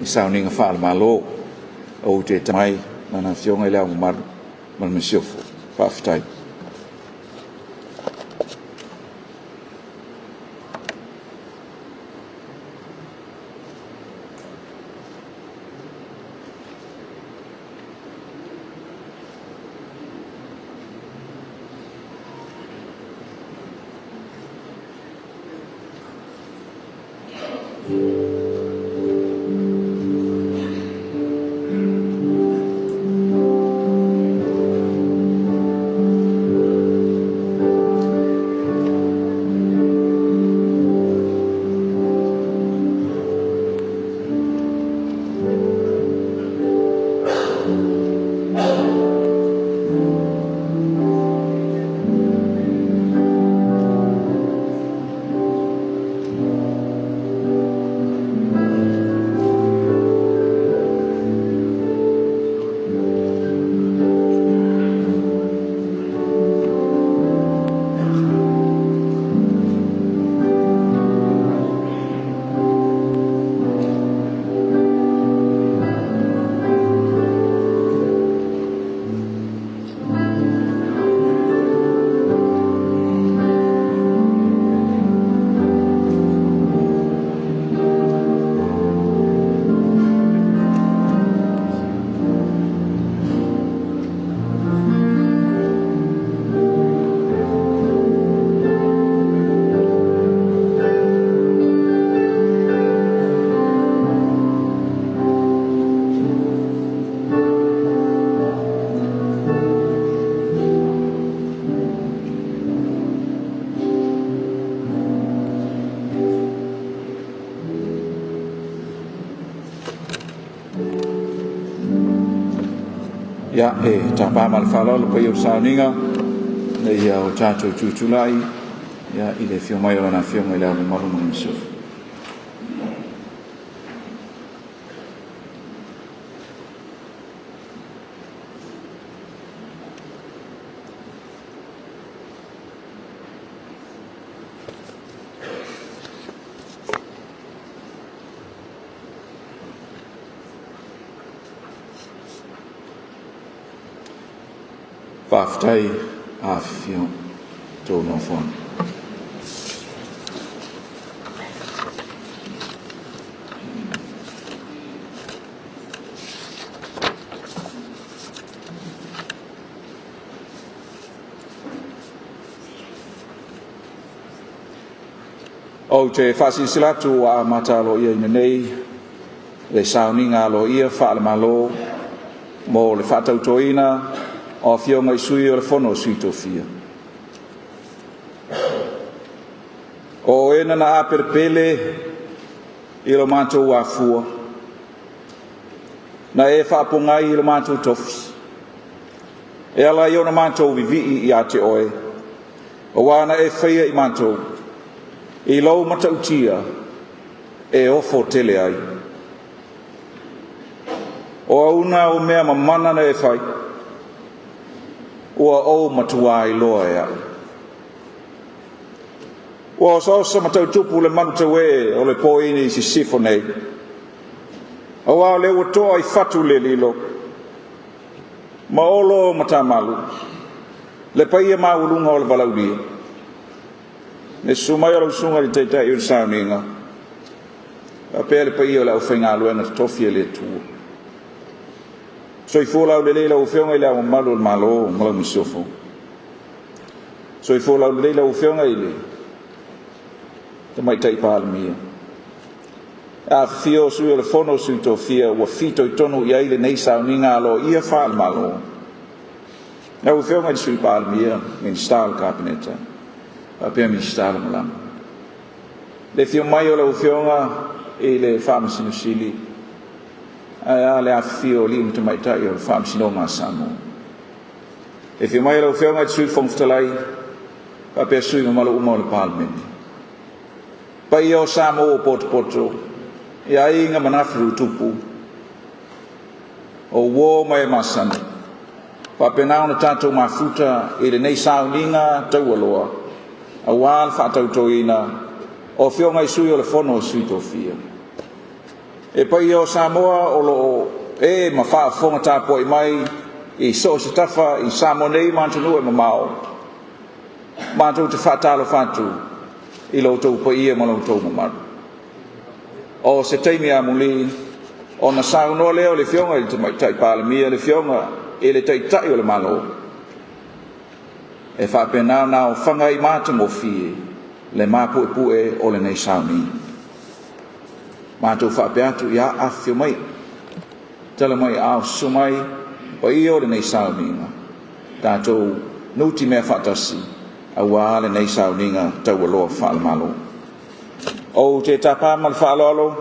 sounding a far malo o te mai mana fionga le mar man misiofo paftai ya tapa mal falo ko yo sauninga le ya o chacho chuchulai ya ile fio mai ona fio mai la mo mo miso Paftai a fio to no fon o te fasilatu a matalo ia nei le sauninga lo ia fa malo mo le fatautoina o fio mai sui o le fono sui tofia o ena na aperpele i lo manto a fua na e fa pongai i lo manto tofs e ala i ona manto vivi i ate oe o wana e feia i manto i lo matautia e ofo tele ai o una o mea mamana na e fai ua o matua i loa ea. Ua o sosa matau tupu le manu tau e o le poini i si sifo nei. Awa le ua toa i fatu le lilo. Ma olo mata malu. Le paia ma urunga o le balaudia. Ne sumai o le usunga li teitai i ursauninga. A pea le paia o le au whainga aluena tofia le tua. So i fola le leila o feonga i le au malu le malo malo misofo. So i fola le leila o feonga i le te mai tai pāle mia. A fio sui o le fono sui to fia ua fito i tonu i aile nei sauninga alo ia whaal malo. Na o feonga i sui pāle mia min style kabineta. A pia min style malama. Le fio mai o le o feonga i le whamasinu sili. A le afio li mtu maitai o fam sino masamo e fi mai lo fionga tsui fongftalai pa pe sui malo uma le palmen pa io samo o poto ya inga manafru tupu o wo mai masan pa pe na ona tato mafuta i le nei sauninga tau aloa a wal fa tau toina o fionga i sui o le fono sui to fia e pai o Samoa o lo e ma fa fonga ta po mai I so se tafa I Samoa nei mantunu e mamao mantu te fatalo fatu I lo tau pa ia ma lo tau mamau o se taimi a muli o na sauno leo le fionga I te mai tai pala mia le fionga I le tai tai o le malo e fa pena na o fanga I mata mo fie le mapu e pue o le nei sauni matu fa pe atu ia afio mai tala mai a sumai o io le nei sauninga tatou nuti me fatasi awa le nei sauninga tau lo fa malo o te tapa mal fa lo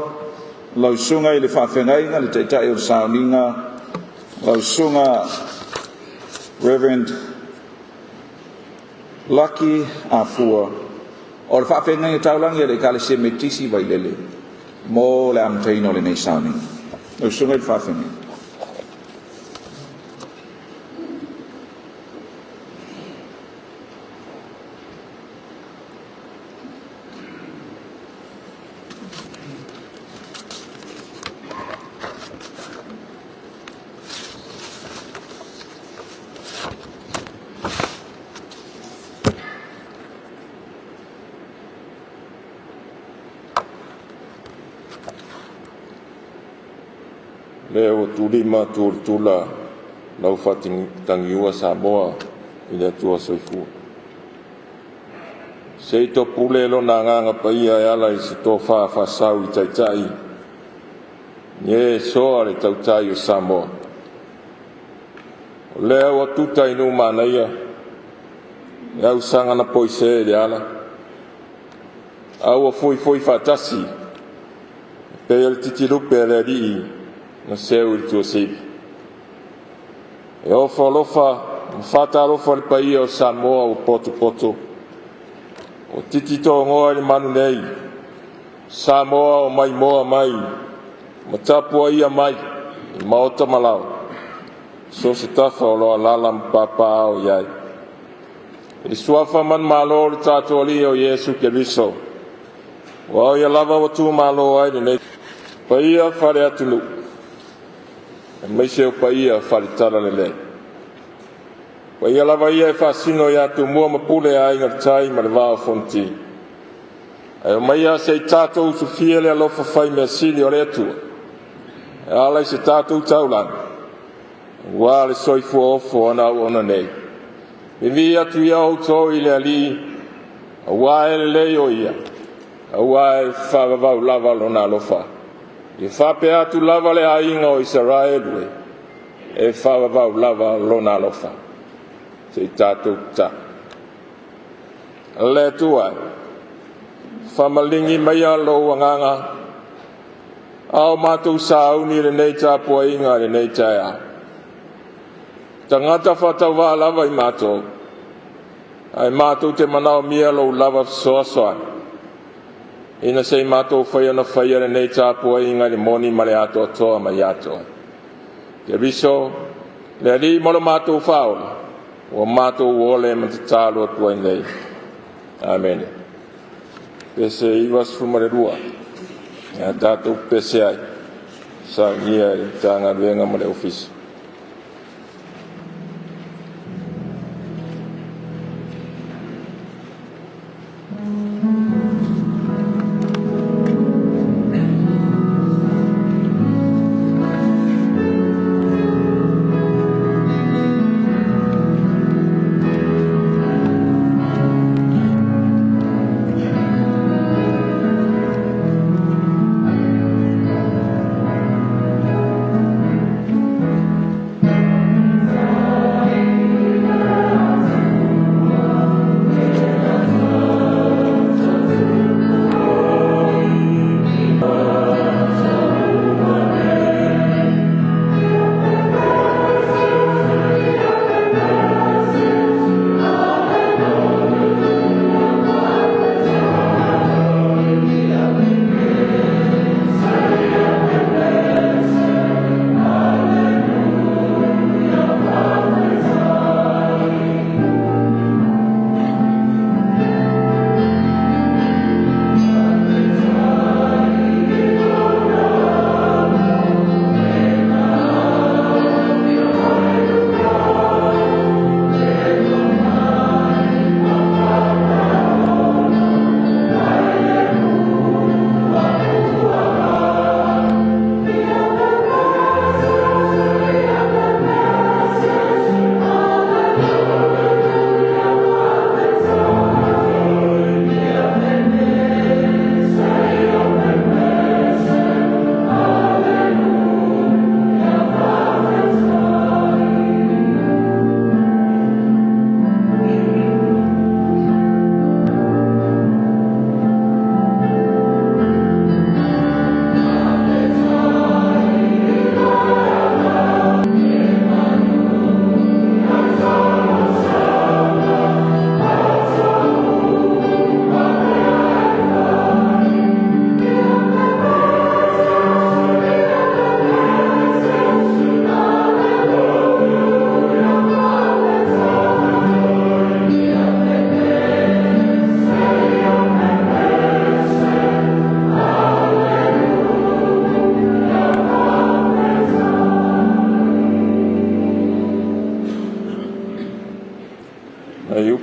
lo sunga I le fa fenga le te tai o sauninga lo sunga Reverend Lucky Afua o le fa fenga I taulangi le kale se metisi vai lele mo le am taino le nei sauninga lo sunga le fa fenga Leo tulima tula lau fating tangiua Samoa I le tua soifua. Se to pule lo na nganga paia e ala I se to fa sau I taitai. Nye soa le tautai o Samoa. O leo a tuta inu manaia. E au sanga na poise le ala. Au a foi fatasi. Pe el titilupe le rii. Na seu I tua seipi. E ofa lofa, mfata lofa le paia o Samoa o poto. O titito ngoa le manu nei. Samoa o mai moa mai. Matapua ia mai. I maota malau. So se tafa o loa lala mpapa o iai. I suafa man malo le tato ali o Yesu Keriso. Wa ia lava o tu malo ai le nei. Paia fare atunu. Mai se o paia wharitara le. Paia lava ia e whasino ia tu mua mapule a inga tai ma le vāo fonti. E o mai a se I tātou su fia le alofa whai mea sili o le atua. E ala I se tātou taulang. Wā le soifu ofo ana au ona nei. Mi vi atu ia o tō I le ali. A wā e le lei o ia. A wā e whagavau lava lona alofa. I whape atu lava le ainga o Israel we. E whawawau lava lona alofa. Se I tātou ta. Le tuai. Whamalingi mai alo anganga. Ao mātou sauni le nei tāpua inga le nei taia. Tangata whatawa lava I mātou. Ai mātou te manao mia lo lava soa. Ina sei mātou whaia na whaia le nei tāpua inga le moni ma le ato atoa mai ato. Ke riso, le ali molo mātou whaola. O mātou wole ma te tālo atua nei. Amen. Pese iwas fumare rua. Ia tātou pese ai. Sa ngia I tānga ruenga ma le ofisi.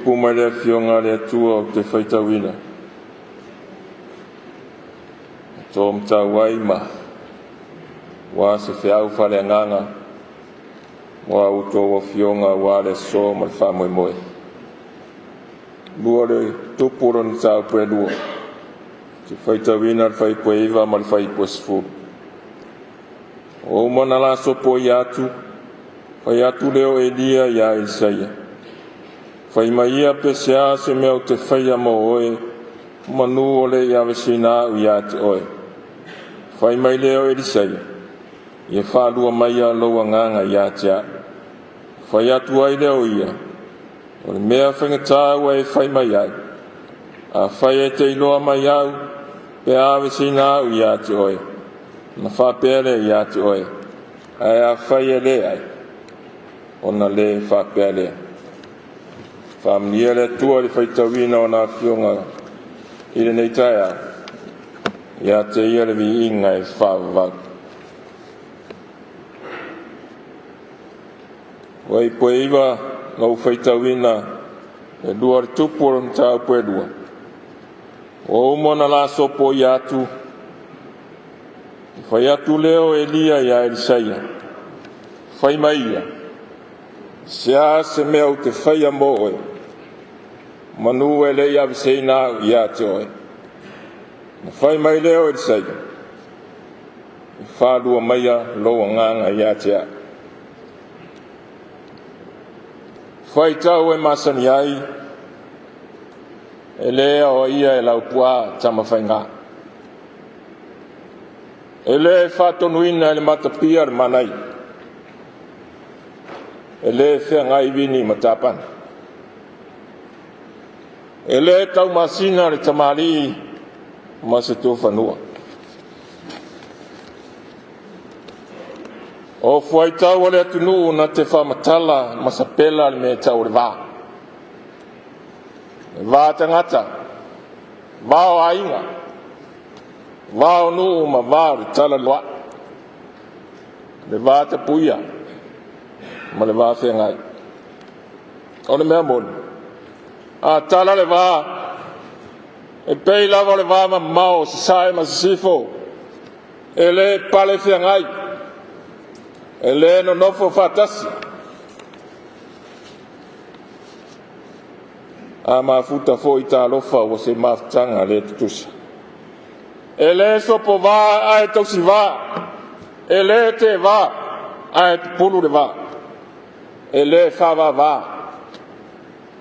tupu mai le fionga le atua o te whaitawina. Tō mtau wai ma, wā se whiau whare nganga, wā uto wa fionga wā le so ma le whamoe moe. Lua le tupuro ni tau predua, te whaitawina le whaipua iwa ma le whaipua sifu. O mana la sopo i atu, whai atu leo e lia ia Isaia. Whai maia pe sea se mea o te whaia mo oe, manu o le ia vesina u ia te oe. Whai mai leo e Isaia, ia whaalua mai a loa nganga ia te a. Whai atu ai leo ia, o le mea whangatāua e whai mai ai. A whai e te iloa mai au, pe a vesina u ia te oe. Na whapele ia te oe, ai a whai e le ai. Ona le whapele. Whamnia le tua le whaitawina o nā whionga i le nei tai a. Ia te ia le vi inga e whawawau. Wai poe iwa ngau whaitawina e lua le tupu o mtau poe lua. O umona la sopo i atu. Whai atu leo e lia ia Isaia. Whai maia. Sea se mea o te whaia mo oe. Manu e le ia viseina ia te oe. Whai mai leo Isaia. Whaalua maia loa nganga ia te a. Whai tau e masani ai. E lea o ia e laupua tama whainga. E le whatonuina e le matapia le manai. E le whengai vini matapana. E le tau masina le tamari ma se tō whanua. O whai tau ale atunu na te whamatala ma sa pela le me tau le wā. E wā tangata, wā o ainga, wā o nuu ma wā le tala loa. Le wā te puia, ma le wā whengai. O le mea moni. A tala le wā, e pei lava le wā ma mao, se sae ma se sifo. E le pale whengai. E le no nofo whatasi. A mafuta fo i tā lofa o se mafutanga le tutusa. E le sopo wā ae tausi wā. E le te wā ae pulu le wā. E le whawa wā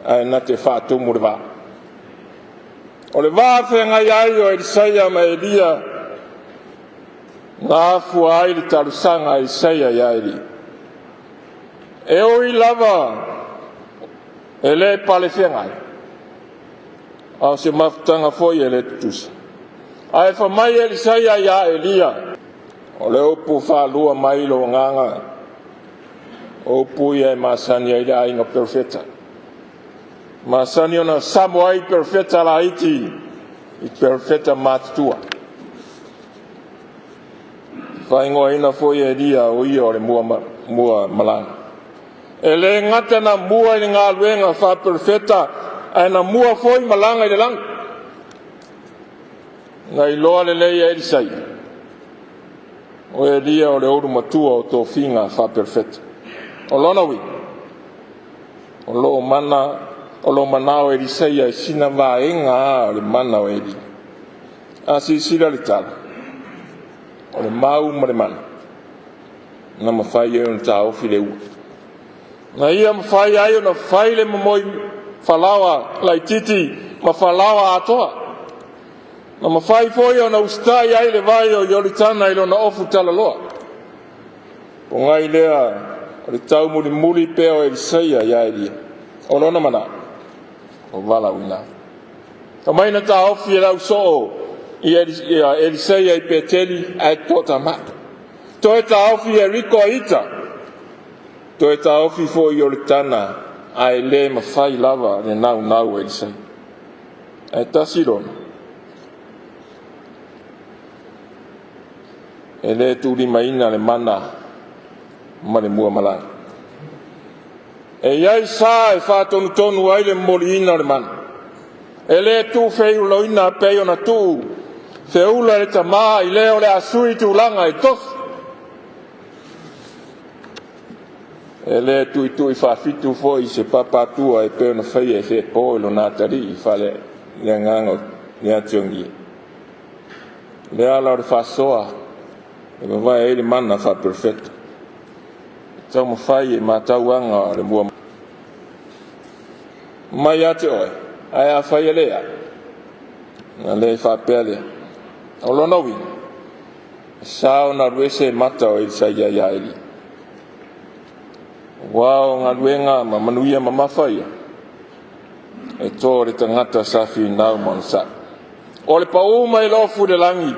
ae na te whātumu le wā. O le wā whengai ai o Isaia ma Elia. Ngā fua ai le tarusanga Isaia i airi. E oi lava e le pale whengai. Au se mafutanga foi e le tutusa. Ai whamai e Isaia i a Elia. O le upu whalua mai lo nganga. O upu i e masani ai le ainga perfeta. Masani ona samo ai perfeta la iti. I perfeta matutua. Whaingoa ina foi e Elia o ia o le mua malanga. E le ngata na mua i ngā luenga wha perfeta. Ai na mua foi malanga i le lang. Ngai loa le leia Isaia. O Elia o le oru matua o tō whinga wha perfeta. O lona wi. O lo mana, o lo manao Isaia i sina wā inga o le mana o Elia. A si sira le tala. O le mau ma le mana. Na mawhai e on tā ofi le ua. Na ia mawhai ai o na whai le mamoi whalawa lai titi ma whalawa atoa. Na mawhai foi o na ustai ai le vai o Yoritana ilo na ofu tala loa. O ngai lea o le tau muli muli pe o Isaia ia Elia. O lona mana. O wala wina. O maina ta ofi e lau soo i Isaia i Peteli ai tota ma. To e ta ofi e Riko Ita. To e ta ofi fo i Yoritana ai le mawhai lava le nau e Isaia. Ai tasirona. E le tūri maina le mana ma le mua malanga. e iai sa e whātonu ai le moliina le mana. E le tu feiu loina pei ona tu feula le tamā i leo le asui tūlanga i tofu. E le tu i whawhitu foi se papatua e peo na whai e whe pō ilo nā tari i whale le ngango ni ationgi. Le ala o le whasoa e mawai e le mana wha perfecto. Tau ma whai e mātauanga o le mua. Mai ate oe, ai a whai e lea. Na le whapea lea. O lona wina. Sao na ruese mata o il saia ia eli. Wao ngā ruenga ma manuia ma mawhaia. E tō re tangata safi nau monsa. O le pau mai lofu de langi.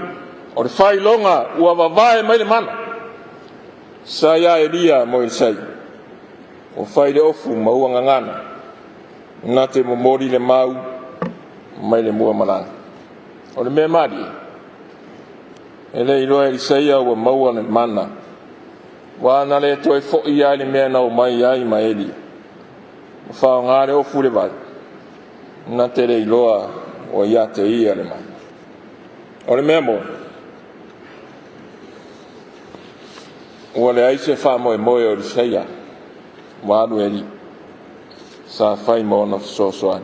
O le whai longa ua wawae mai le mana. Sa ia elia mo il sai. O whai le ofu maua ngangana. Nā te momori le mau mai le mua malanga. O le mea mari. E le iloa il sai au maua le mana. Wana le toi fo ia le mea nau mai ai ma eli. Whao ngāre o fure vai. Nā te le iloa o ia te ia le mai. O le mea mo. Ua le aise wha moe moe o le seia. Wāru eli. Sa whai mo na sosoan.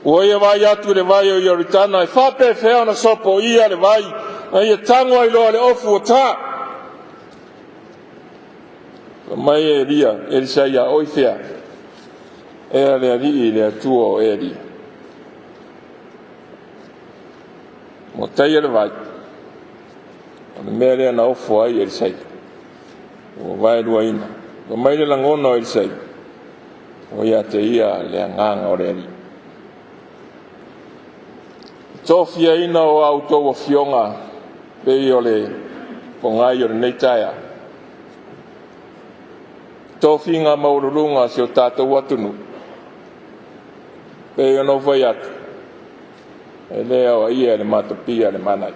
Ua ia vai atu le vai o Ioritana. E whape whea na sopo ia le vai. Ai e tango ai loa le ofu o tā. Mai e ria, e risa ia oifea. E a le rii le atua o e ria. Mo tai le vai. O le mea rea na ofo ai e risa ia. O vai rua ina. O mai le langona o e risa ia. O ia te ia le anganga o le ria. Tofia ina o auto o fionga. Pei o le pongai o le neitaia. Tofi ngā maururunga si o tātou atunu. Pei ono vai atu. E lea o ia le matopia le manai.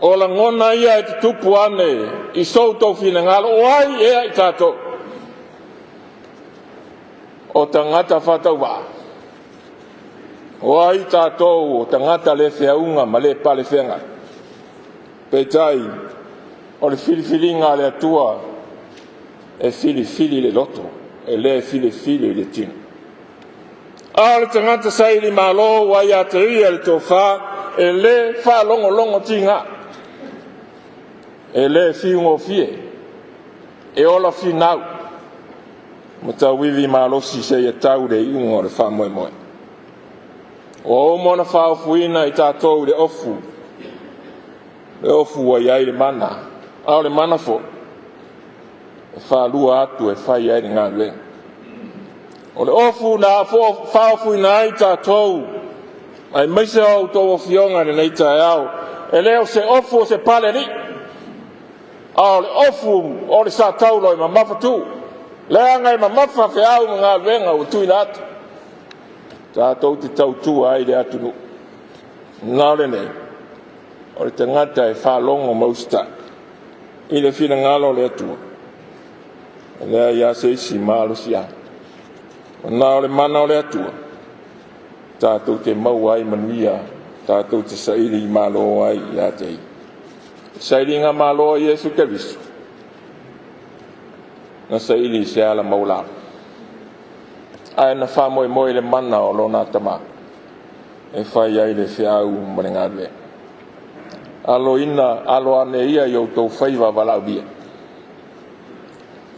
O la ngona ia e te tupu ane i sou tofi na ngalo. O ai ea i tātou. O tangata whatau wā. O ai tātou o tangata le whiaunga ma le pale whenga. Pei tai o le whiriwhiringa le atua. E fili le loto, e le fili le tino. A le tangata sai li malo wa ia te ria le tofa, e le fa longo tinga. E le fiungo fie, e ola fi nau. Mata wivi malo si se ia tau le iungo le fa moe moe. O mona fa ofuina i tātou le ofu. Le ofu wa iai le mana, au le mana fo. Whaalua atu e whai ai ngā rue. O le ofu na whaofu i nā i tātou. Ai meise au tō o fionga ni nei tai au. E leo se ofu o se pale ni. Au le ofu o le sa taulo i ma mawhatu. Lea ngai ma mawha whi au ma ngā ruenga o tui nātu. Tātou te tautu ai le atu nu. Ngā le nei. O le tangata e whalongo mausta. I le whina ngalo le atua. Lea ia se isi malo si a. Nā o le mana o le atua. Tātou te mau ai manuia. Tātou te sairi malo ai ia te i. Sairi ngā malo ai Jesu Keriso. Na sairi se ala maula. Ai na wha moe moe le mana o lona tama. E whai ai le whiau mare ngā rue. Alo ina, alo ane ia i au tau whaiva walau bia.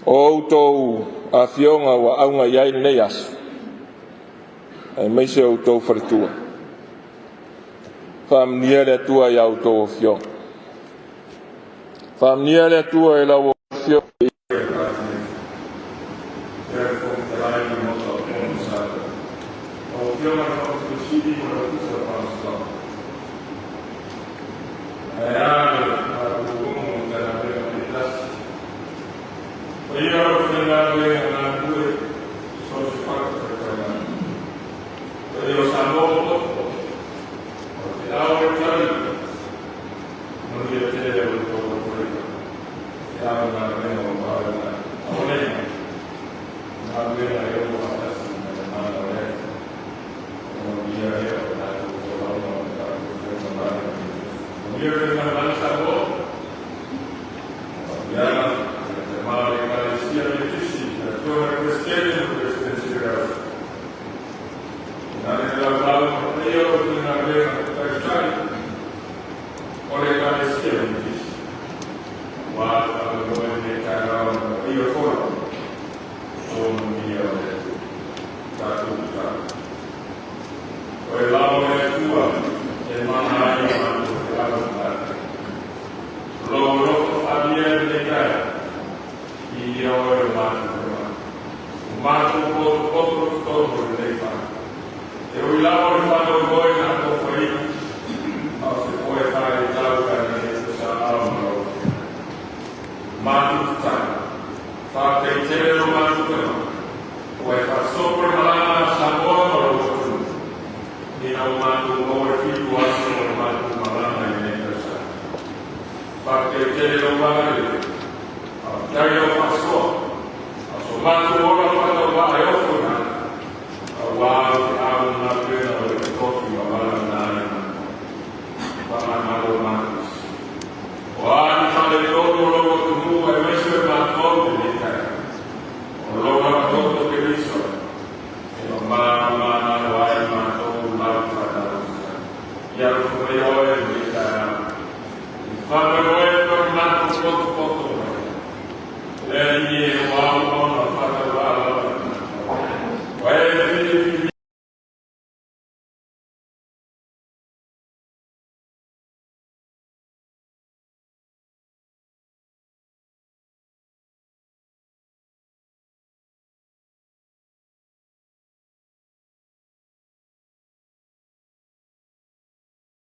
O autou a fionga wa aunga iai nei asu. Ai meise autou wharetua. Whamnia le atua i autou o fionga. Whamnia le atua i lau o fionga. Amen.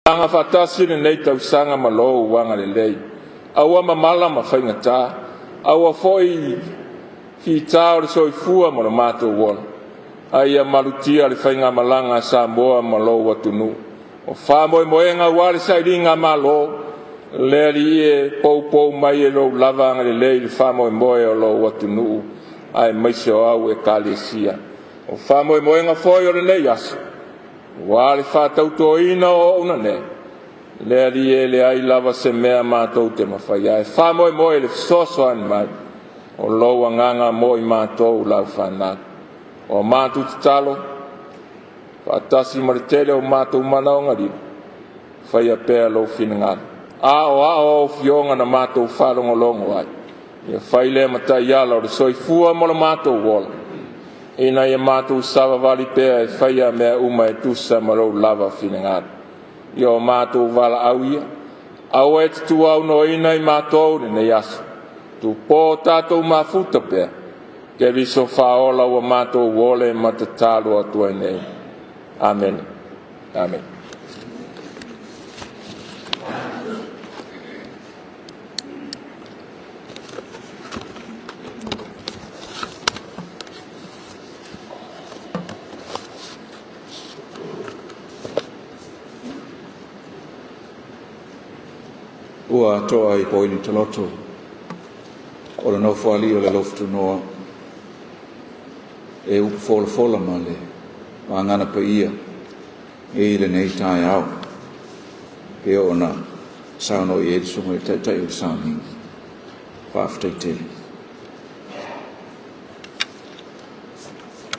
Anga fatasi le nei tau sanga malo wanga le lei. Awa mamala ma whaingata. Awa foi ki tau le soifua mo le mato wona. Aia malutia le whainga malanga sa moa malo watunu. O whamoe moenga wale sa iringa malo. Le li e pou mai e lo lavanga le lei le whamoe moe o lo watunu. Ai maise o au e kalesia. O whamoe moenga foi o le lei aso. Wale whātau tō ina o una ne. Le ari e le ai lava se mea mātou te mawhai. E whamoe moe le sosoan mai. O loa nganga moe mātou lau whanak. O mātou te talo. Whātasi maritele o mātou mana o ngari. Whai a pēr lo whinangara. A o fionga na mātou wharongo longo ai. Ia whai le matai ala o le soifua mo le mātou wola. Ina ia mātou sawa wali pēr e whaia mea uma e tusa marau lava whinangara. Ia o mātou wala au ia. Au e tu au no ina i mātou ni nei asa. Tu pō tātou mafuta pēr. Ke riso whaola wa mātou wole matatalu atua nei. Amen. Amen. Ua toa I poini taloto. O le nofo ali o le loftu noa. E upu fola ma le. Ma ngana pa ia. E ile nei tai au. E o na sauno I edi sunga I tai o sauni. Whaftai tele.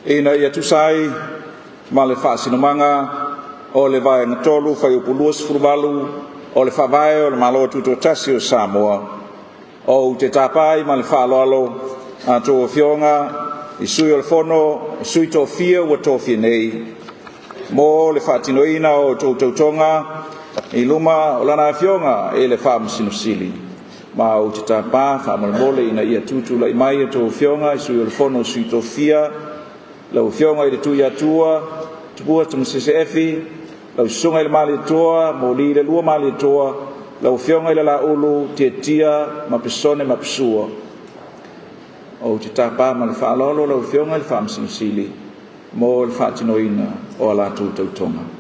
E na ia tusai ma le whaasinamanga o le vai ngatolu whai upu luas furumalu o le whawai o le malo tuto tasi o Samoa. O te tapai ma le whaaloalo a tō fionga I sui o le fono, I sui tō fia ua tō fia nei. Mo le whaatinoina o tō tautonga I luma o lana fionga e le whaamasino sili. Ma o te tapa whaamalmole ina ia tutu la I mai o tō fionga I sui o le fono sui tō fia. Lau fionga I le tui atua, tupua tamasese efi. Lau sunga I le mali toa, mo li le lua mali toa, lau fionga I le la ulu, tia, mapisone, mapisua. O te tapa ma le whaalolo, lau fionga I le whaamasinosili, mo le whaatinoina o ala tautonga.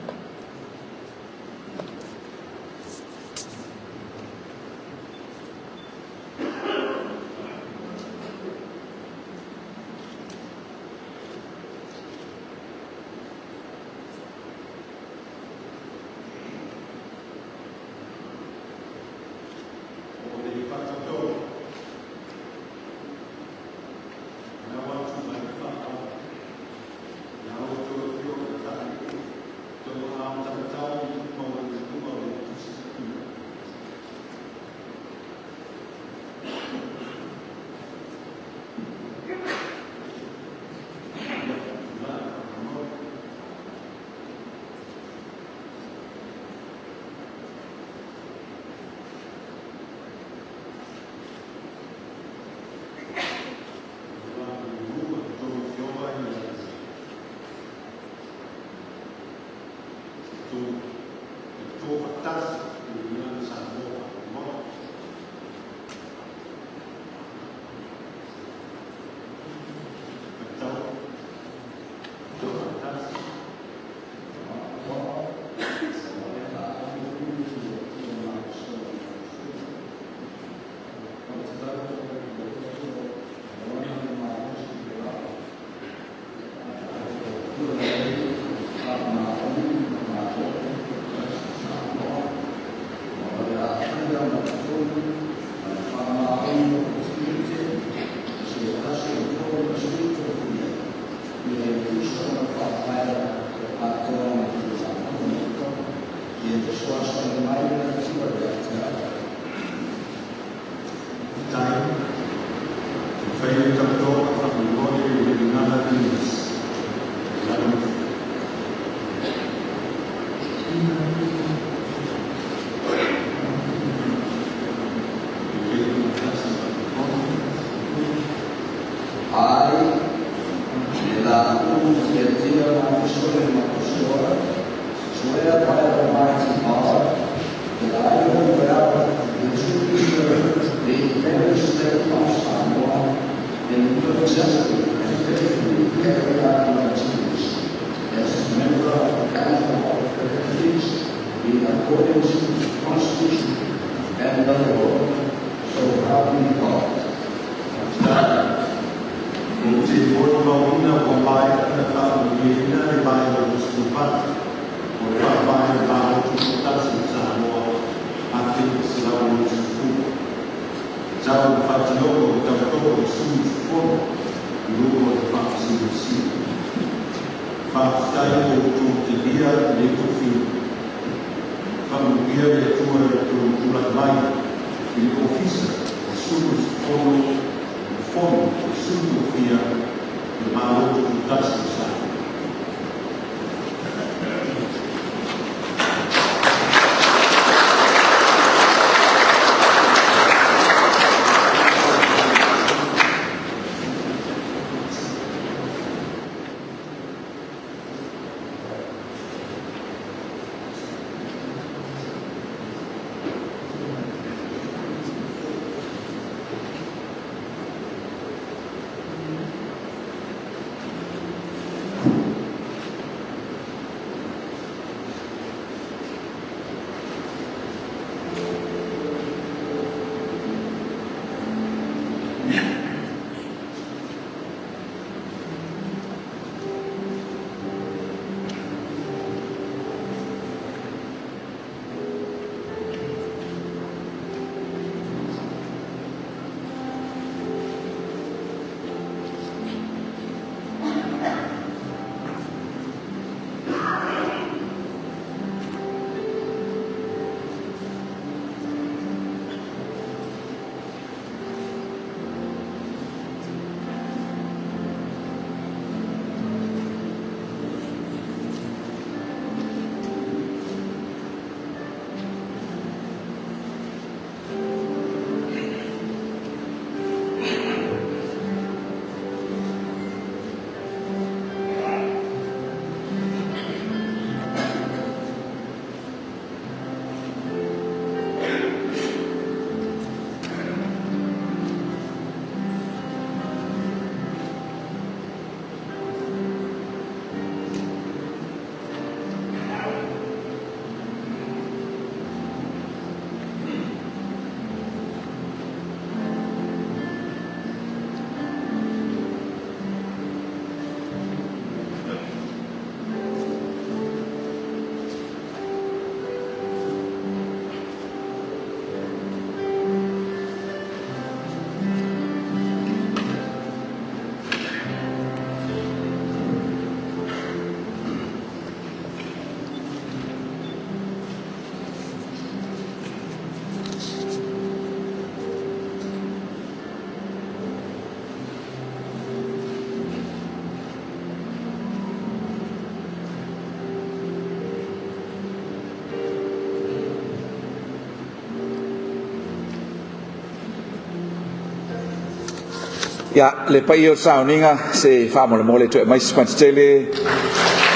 Ya le pai o sauninga se fa mo le mole to mai span stele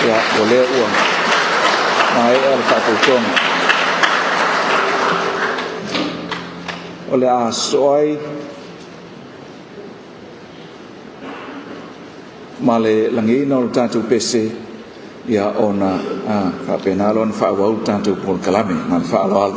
ya o le u mai el fa to ton o le a soi male langina o tatu pese ya ona fa penalon fa wa tatu por kalame mal fa al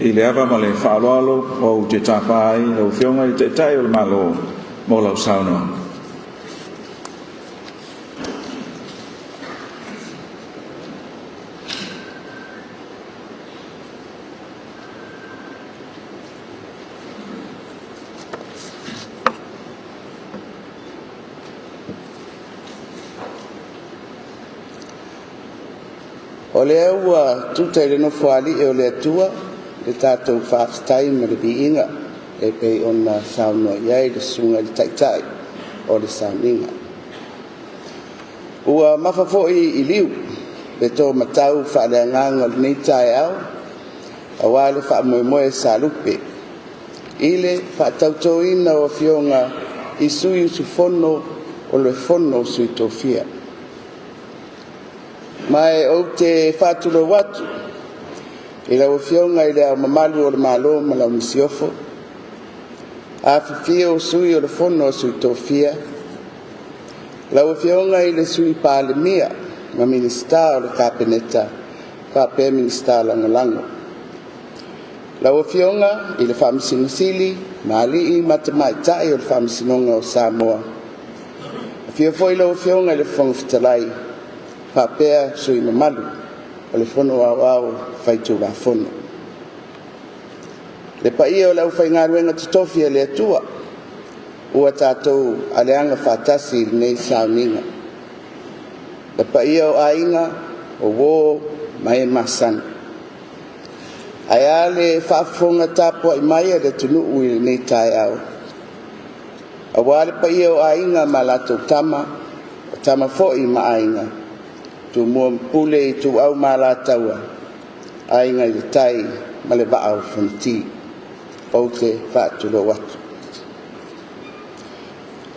I le ava ma le whaaloalo o te tāpai o whionga I te tai o le malo mo lau sauna. O le ua tuta I le nofo ali e o le atua le tātou whaafitai ma le biinga e pei ona saunua iai le sunga le taitai o le sauninga. Ua mawhafoi I liu le tō matau whaaleanganga le nei tae au awa le whaamoemoe sa lupe. Ile whaatautoina o fionga I sui su fono o le fono sui tofia. Mai o te whāturo watu, I lau fionga I lea mamalu o le malo ma lau misiofo, a whiwhia o sui o le fono sui tofia, lau fionga I le sui pālemia ma minista o le kapeneta, whapea minista langalango. Lau fionga I le whamisinosili, ma alii matamaitai o le whamisinonga o Samoa. Fia foi lau fionga I le whangwhitalai, whapea sui mamalu, o le fono au whaitu la fono. Le paia o lau whaingaruenga tutofia le atua, ua tātou aleanga whatasi nei sauninga. Le paia o ainga, o wō, mai masana. Aia le whaafonga tāpua I maia le tunu ui nei tai au. Awa le paia o ainga ma latou tama, o tama fo'i ma ainga. Tu mua mpule I tu au ma lataua, ainga I le tai ma le waa o whanti, o te whaatulo watu.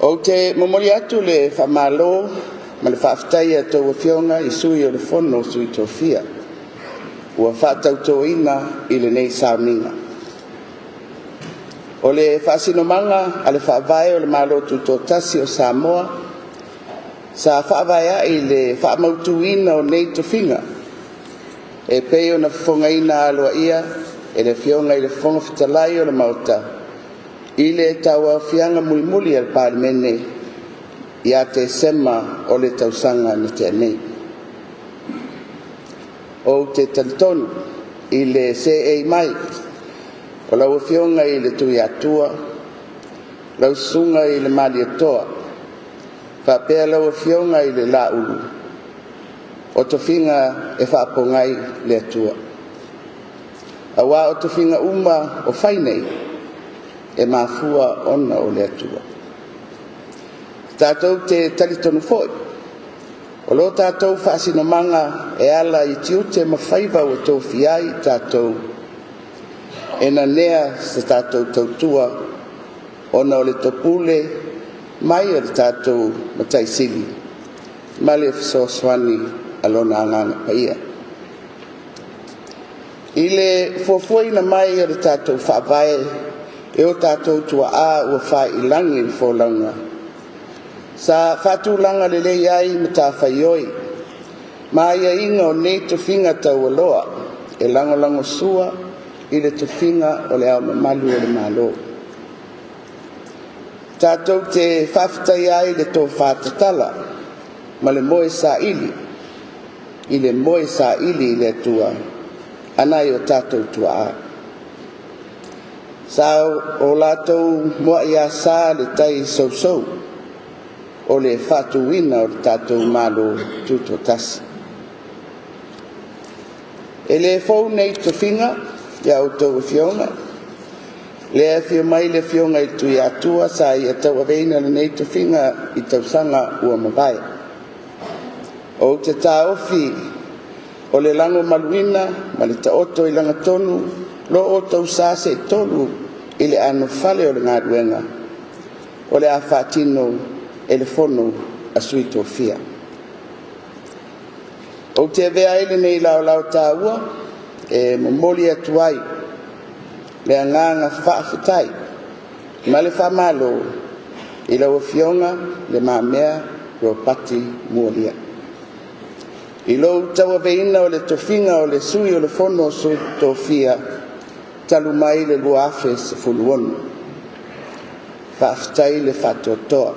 O te momori atu le whamalo, ma le whaafitai a tau whionga I sui o le fono sui tofia. Ua whaatautoina I le nei sauninga. O le whaasinomanga a le whaavae o le malo tutotasi o Samoa, sa whaavaea I le whaamautuina o nei tofinga, e peo na whongaina aloa ia, e le fionga I le whonga whitalai o le mauta, I le taua whianga mulimuli al pārmene, I a te sema o le tausanga na te anei. O te talitonu I le se ei mai, o lau fionga I le tui atua, lau sunga I le mali atoa, whapea lau fionga I le laulu, o tofinga e whaapongai le atua. Awa o tofinga uma o whainei, e mafua ona o le atua. Tātou te talitonu foi, o lo tātou whaasinomanga e ala I tiu te mawhaiva o tō whiai tātou, e na nea sa tātou tautua, ona o le topule, mai o le tātou mataisili, ma le fisoswani alona anganga paia. I le fuafuaina mai o le tātou whaavae, e o tātou tua a ua wha ilangi I fōlaunga. Sa whatulanga le le iai ma tā whaioi, ma ia inga o nei tofinga tau aloa, e langolango sua I le tofinga o le au mamalu o le malo. Tātou te whawhitai ai le tō whātatala, ma le moe sa ili, I le moe sa ili le tua, anai o tātou tua a. Sa o lātou moa ia sa le tai sou, o le whatuina o le tātou malo tuto tasi. E le fau nei tofinga, ia o tau fionga, le fio mai le fionga I tui atua sa I tau aveina le nei tofinga I tau sanga ua mawai. O te tā ofi, o le lango maluina, ma le ta oto I langa tonu, lo o tau sase tonu I le ano fale o le ngaruenga, o le a whatino e le fono a sui tofia. O te vea ele nei lau tā ua, e momoli atuai, le anganga whaafitai, ma le whamalo, I lau fionga, le mamea, ro pati mualia. I lau taua veina o le tofinga o le sui o le fono sui tofia, talu mai le luafe se fuluonu. Whaafitai le whatotoa.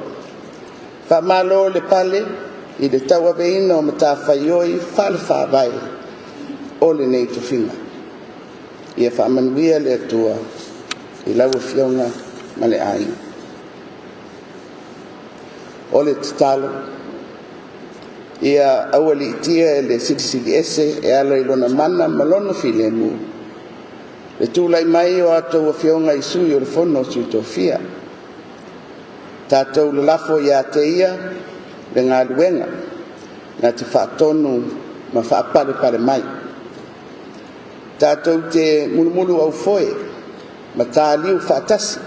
Whamalo le pale, I le taua veina o mata whaioi whale whaavai o le nei tofinga. Ia whamanuia le atua, I lau fionga ma le aina. O le tatalo, ia awali itia le silisili ese e ala ilona mana malona filemu. Le tūlai mai o atou a fionga I sui o le fono sui tofia. Tātou le lafo ia te ia, le ngā luenga, na te whaatonu ma whaapare pare mai. Tātou te mulumulu au foe, ma tāliu whaatasi,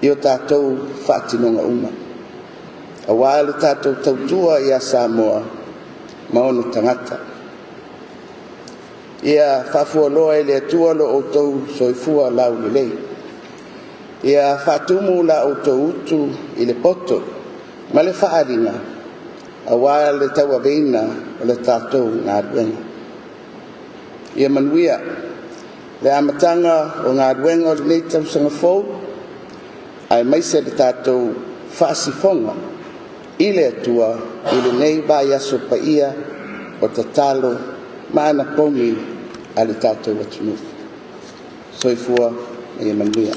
i o tātou whaatinonga uma. A wāle tātou tautua i a Samoa, maono tangata. Ia whafualoa e le atua lo o tau soifua lau ni lei. Ia whaatumu la o tau utu i le poto, ma le whaaringa, a wāle tau aveina o le tātou ngā ruenga. Ia manuia, le amatanga o ngā ruenga o le nei tau sangafou, ai maise le tātou whaasifonga, i le atua i le nei vai aso pa ia o tatalo maana pomi a le tātou atunu. Soifua e manuia.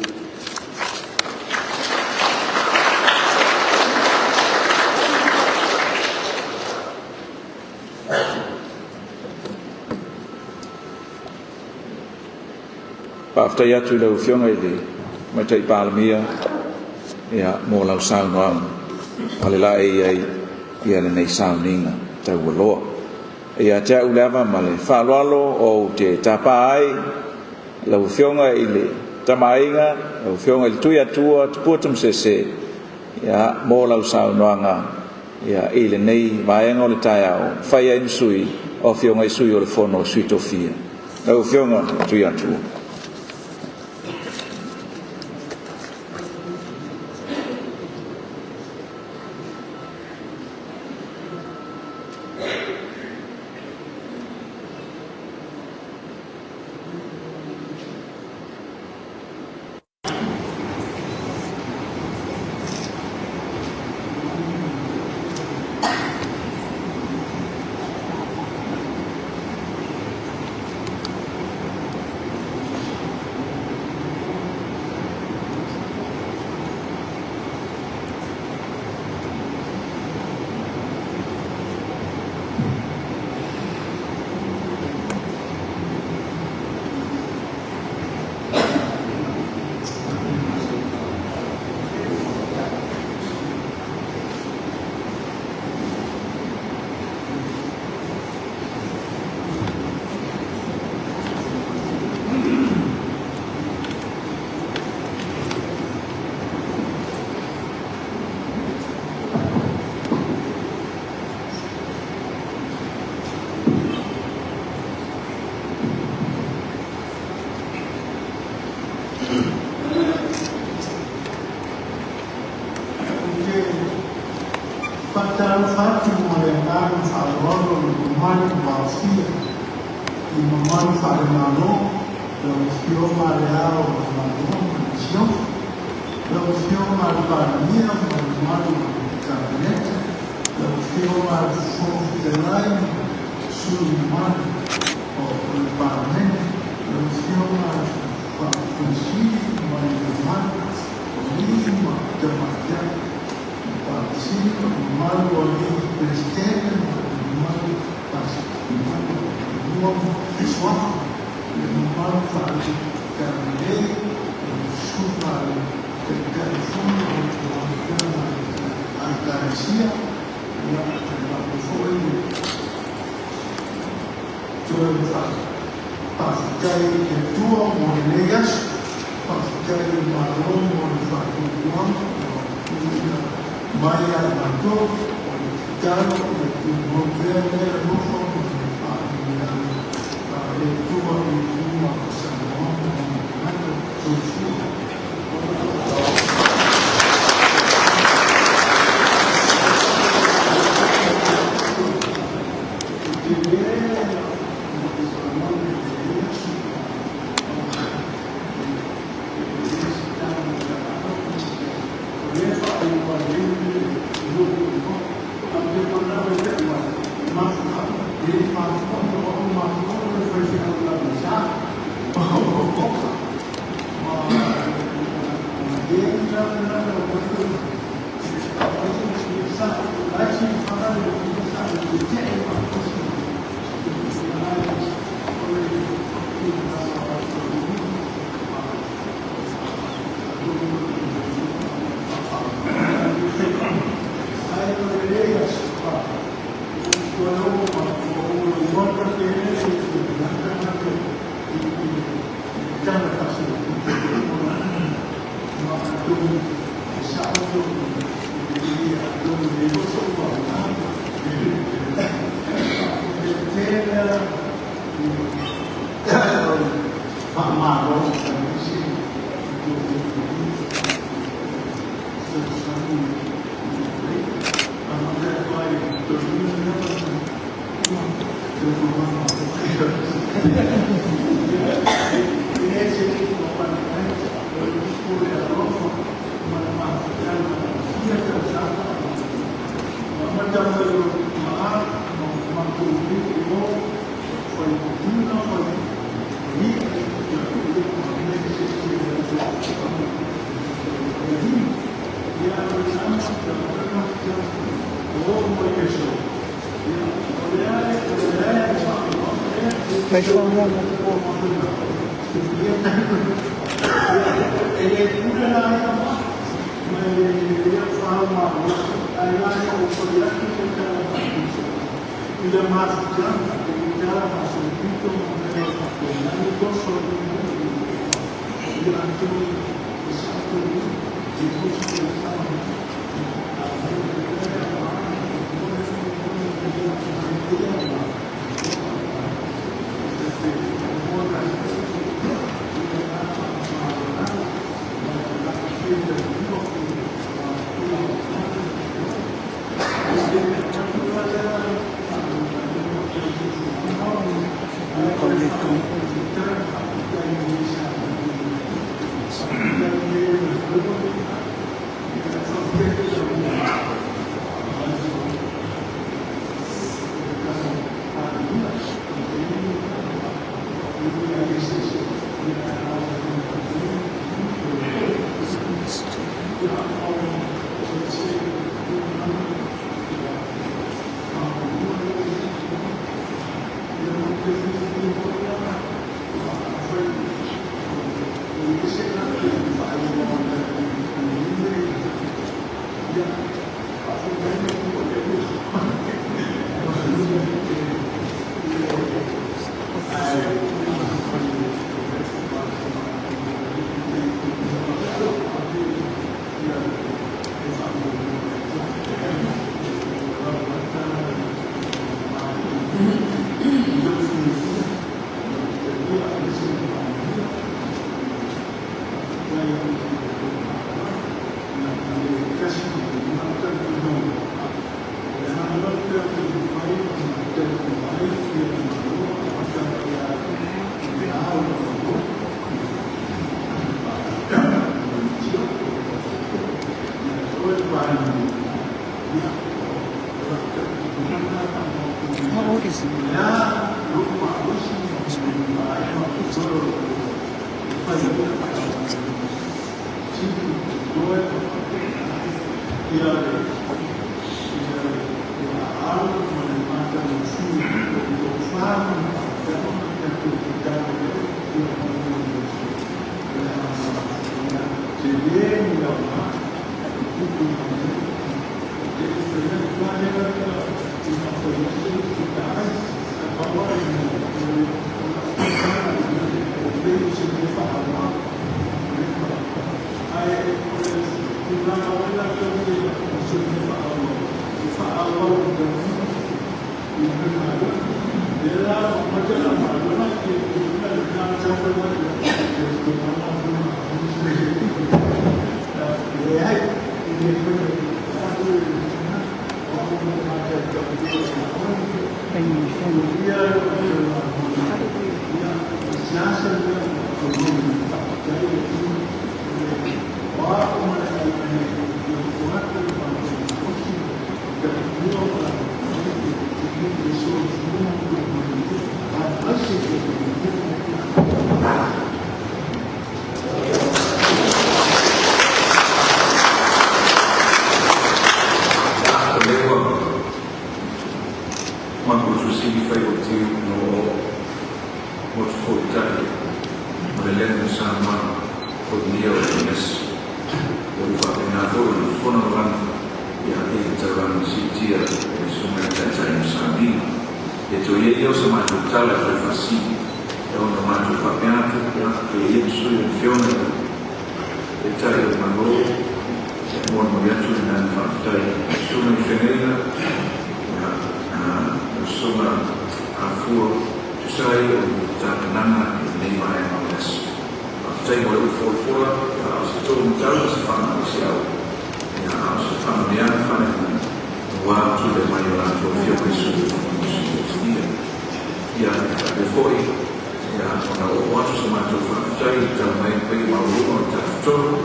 Paftai atu lau fionga i le mai tai palamia ia mō lau saunoa ale la e ai ia le nei sauninga tau aloa ia te au lewa ma le whaaloalo o te tapa ai lau fionga i le tamainga lau fionga i le tui atua te puatum se ia mō lau saunoanga ia i le nei vaenga o le tai au whaia insui o fionga i sui o le fono suitofia lau fionga tui atua. Mas e ia sui fiona e tai o mano e mo atu na whaktai suna i whenera suna a fua tusai o tāpananga i nei mai a maunas whaktai mo e ufoa a se tōru mtau se whana o se au a se whana mea whana wā tu le mai o ato fiona i sui ia e foi ia ona o watu sa mātou whaktai tau mai pei mauruma o tāwhitoro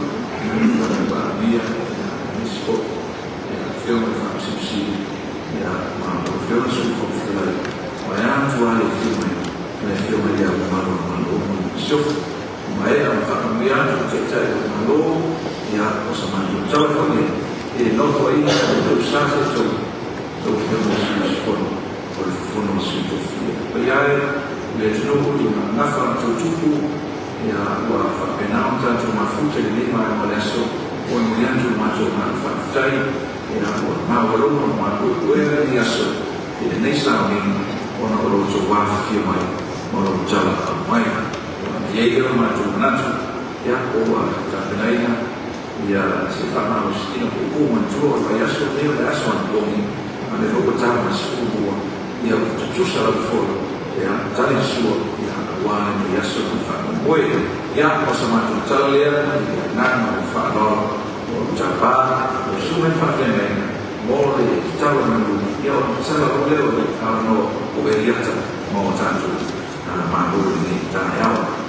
ia ba ia nispo ia whiona whakasipsi ia mātou whiona sui whakawhirai mai ātu ale whiona me whiona ia o maro o siofu mai a whakamui ātu te tai o malo ia o sa mātou tauwhone e noho ina o tau sāte tau whiona sui whono o le whono sui tau whia pai ai le tunuku i una nafa tau tuku ia ua whapenao tātou mafuta le lima e maleso o mui antu mātou mātou whakawhitai ia ua māwaroma o mātou uera i aso i le nei sāwini o na oro tau wāwhia mai o na utala a mai ia iei o mātou manatu ia o a tāpenaina ia se whanau stina ko kūman tua o aso neo le aso an kongi a le roko tāma sūmua ia o tutusa au fora ia tali sua ia wane ni aso ni whanau moe ia o sa mātou tala lea ia nana o whanau o tapa o sume whawhenenga mōre i tawa nanu ia o tala o leo le kāno o e iata mō tātou māhuru ni tāne awa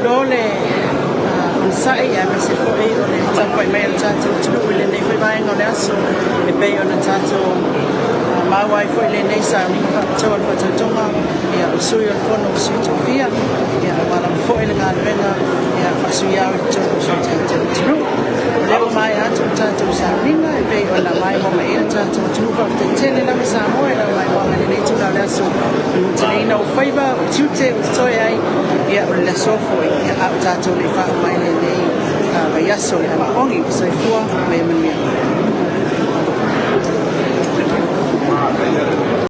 Dole sai ya me se foi o le tapa mai al tato tu le nei foi vai no le aso e pe o na tato ma wai foi le nei sa mi fa tol fa tonga ya o sui o fono su tofia ya ma la foi le ga venga ya fa su ya o tu tu le o mai a tato sa ringa e pe o la mai mo mai tato tu fa te tele la sa mo e la mai mo le nei tu la aso tu nei no foi va tu te so ai ya o le so foi ya a tato le fa mai le nei ya so ya ma ongi so fua me me